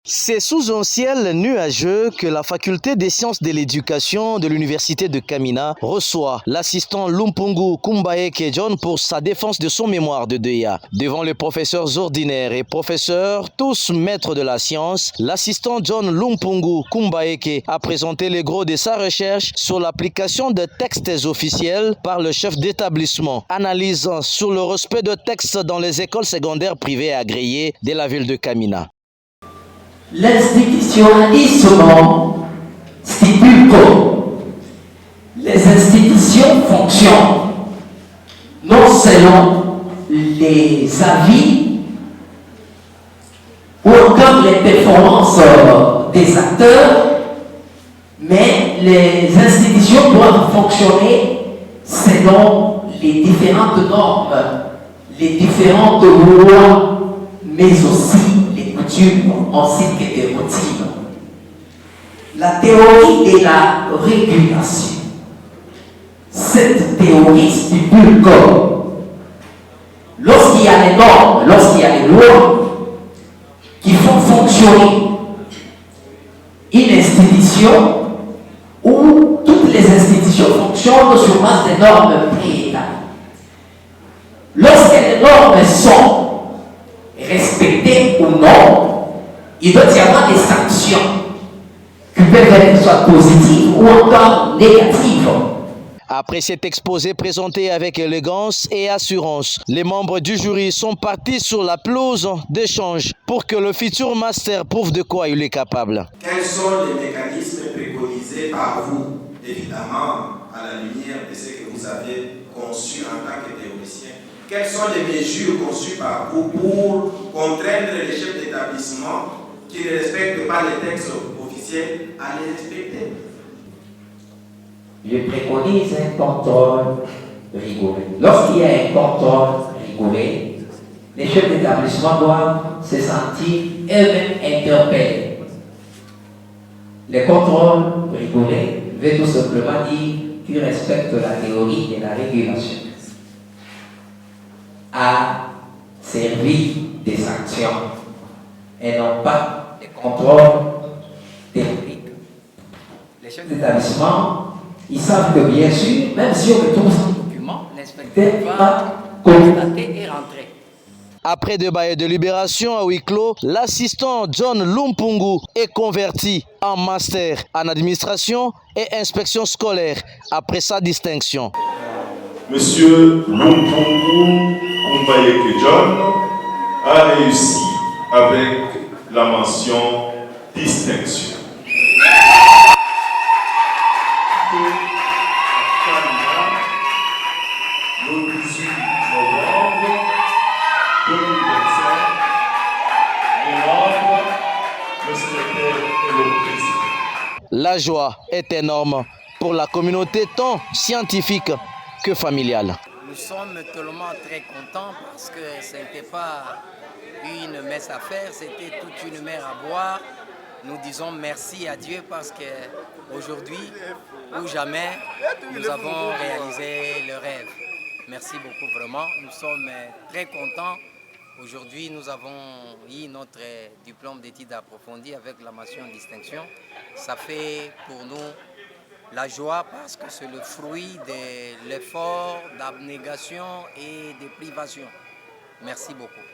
C'est sous un ciel nuageux que la faculté des sciences de l'éducation de l'université de Kamina reçoit l'assistant Lumpungu Kumbaeke John pour sa défense de son mémoire de DEA. Devant les professeurs ordinaires et professeurs, tous maîtres de la science, l'assistant John Lumpungu Kumbaeke a présenté le gros de sa recherche sur l'application de textes officiels par le chef d'établissement, analysant sur le respect de textes dans les écoles secondaires privées agréées de la ville de Kamina. L'institutionnalisme stipule que les institutions fonctionnent non selon les avis ou encore les performances des acteurs, mais les institutions doivent fonctionner selon les différentes normes, les différentes lois, mais aussi ainsi que des motifs. La théorie de la régulation. Cette théorie stipule que lorsqu'il y a les normes, lorsqu'il y a les lois qui font fonctionner une institution où toutes les institutions fonctionnent sur base des normes préétablies. Lorsque les normes sont respectées ou non, il doit y avoir des sanctions qui peuvent être soit positives ou encore négatives. Après cet exposé présenté avec élégance et assurance, les membres du jury sont partis sur la pelouse d'échange pour que le futur master prouve de quoi il est capable. Quels sont les mécanismes préconisés par vous, évidemment, à la lumière de ce que vous avez conçu en tant que théoricien? Quelles sont les mesures conçues par vous pour contraindre les chefs d'établissement qui ne respectent pas les textes officiels à les respecter? Je préconise un contrôle rigoureux. Lorsqu'il y a un contrôle rigoureux, les chefs d'établissement doivent se sentir eux-mêmes interpellés. Le contrôle rigoureux veut tout simplement dire qu'ils respectent la théorie de la régulation, a servi des sanctions et non pas des contrôles théoriques. Les chefs d'établissement, ils savent que bien sûr, même si on retrouve son document, l'inspecteur va constater et rentrer. Après débat et délibération à huis clos, l'assistant John Lumpungu est converti en master en administration et inspection scolaire après sa distinction. Monsieur Lumpungu Kumbaeke John a réussi avec la mention distinction. Le 18 novembre 2025, les membres, le secrétaire et le président. La joie est énorme pour la communauté tant scientifique que familiale. Nous sommes tellement très contents parce que ce n'était pas une messe à faire, c'était toute une mer à boire. Nous disons merci à Dieu parce qu'aujourd'hui ou jamais, nous avons réalisé le rêve. Merci beaucoup vraiment, nous sommes très contents. Aujourd'hui, nous avons eu notre diplôme d'études approfondies avec la mention distinction. Ça fait pour nous la joie parce que c'est le fruit de l'effort, d'abnégation et des privations. Merci beaucoup.